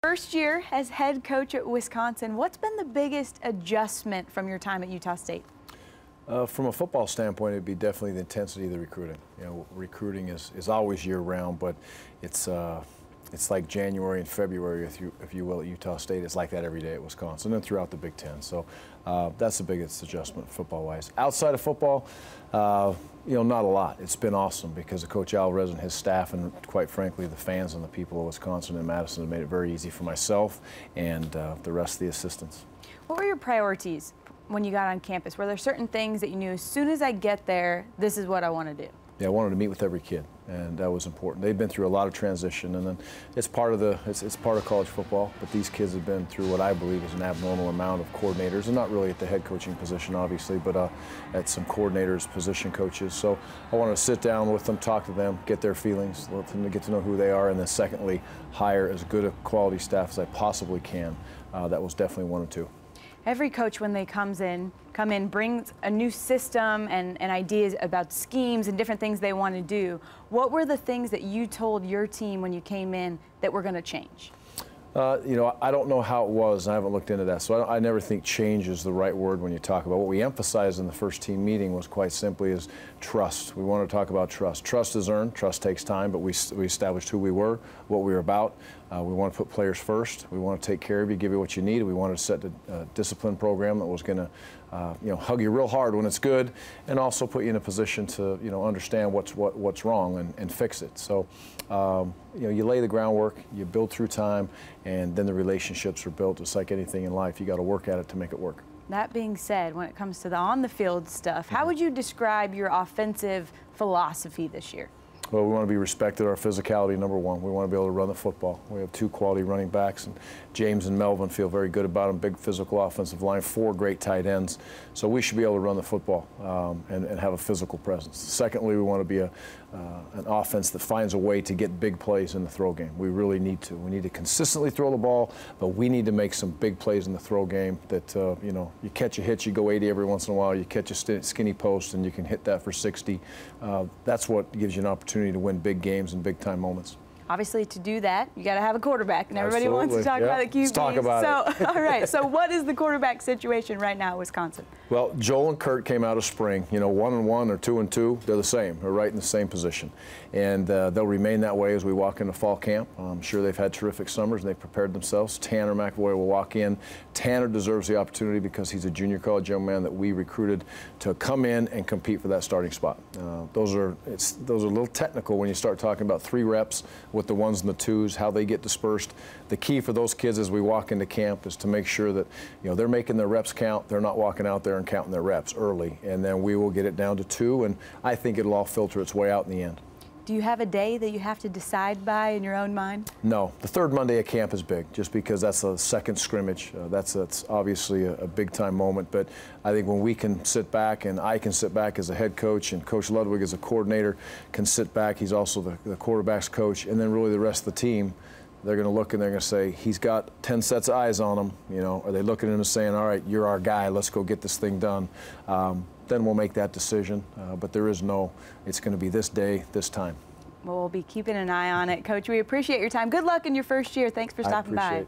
First year as head coach at Wisconsin, what's been the biggest adjustment from your time at Utah State? From a football standpoint, it'd be definitely the intensity of the recruiting. You know, recruiting is always year-round, but it's like January and February, if you will, at Utah State. It's like that every day at Wisconsin and throughout the Big Ten. So that's the biggest adjustment football-wise. Outside of football, you know, not a lot. It's been awesome because of Coach Alvarez and his staff, and quite frankly, the fans and the people of Wisconsin and Madison have made it very easy for myself and the rest of the assistants. What were your priorities when you got on campus? Were there certain things that you knew, as soon as I get there, this is what I want to do? Yeah, I wanted to meet with every kid, and that was important. They've been through a lot of transition, and then it's part of college football. But these kids have been through what I believe is an abnormal amount of coordinators, and not really at the head coaching position, obviously, but at some coordinators, position coaches. So I wanted to sit down with them, talk to them, get their feelings, let them get to know who they are, and then secondly, hire as good a quality staff as I possibly can. That was definitely one or two. Every coach, when they come in, brings a new system and ideas about schemes and different things they want to do. What were the things that you told your team when you came in that were going to change? You know, I don't know how it was. I haven't looked into that, so I never think change is the right word when you talk about. What we emphasized in the first team meeting was quite simply is trust. We want to talk about trust. Trust is earned. Trust takes time, but we established who we were, what we were about. We want to put players first. We want to take care of you, give you what you need. We wanted to set a discipline program that was going to, you know, hug you real hard when it's good, and also put you in a position to, you know, understand what's wrong and fix it. So, you know, you lay the groundwork, you build through time, and then the relationships are built. Just like anything in life, you got to work at it to make it work. That being said, when it comes to the on-the-field stuff, how would you describe your offensive philosophy this year? Well, we want to be respected. Our physicality, number one. We want to be able to run the football. We have two quality running backs, and James and Melvin feel very good about them. Big physical offensive line, 4 great tight ends. So we should be able to run the football and have a physical presence. Secondly, we want to be an offense that finds a way to get big plays in the throw game. We really need to. We need to consistently throw the ball, but we need to make some big plays in the throw game that, you know, you catch a hitch, you go 80 every once in a while. You catch a skinny post, and you can hit that for 60. That's what gives you an opportunity to win big games and big time moments. Obviously, to do that, you got to have a quarterback, and everybody Absolutely. wants to talk about the QBs. Let's talk about it. All right, so what is the quarterback situation right now at Wisconsin? Well, Joel and Kurt came out of spring. You know, 1-1 or 2-2, they're the same. They're right in the same position, and they'll remain that way as we walk into fall camp. I'm sure they've had terrific summers and they've prepared themselves. Tanner McAvoy will walk in. Tanner deserves the opportunity because he's a junior college young man that we recruited to come in and compete for that starting spot. Those are a little technical when you start talking about 3 reps with the 1s and the 2s, how they get dispersed. The key for those kids as we walk into camp is to make sure that, you know, they're making their reps count. They're not walking out there and counting their reps early, and then we will get it down to 2, and I think it'll all filter its way out in the end. Do you have a day that you have to decide by in your own mind? No. The 3rd Monday of camp is big, just because that's a second scrimmage. That's obviously a big-time moment. But I think when we can sit back, and I can sit back as a head coach, and Coach Ludwig as a coordinator can sit back. He's also the quarterback's coach, and then really the rest of the team. They're going to look and they're going to say, he's got 10 sets of eyes on him. You know, are they looking at him and saying, all right, you're our guy, let's go get this thing done. Then we'll make that decision. But there is no, it's going to be this day, this time. Well, we'll be keeping an eye on it. Coach, we appreciate your time. Good luck in your first year. Thanks for stopping by.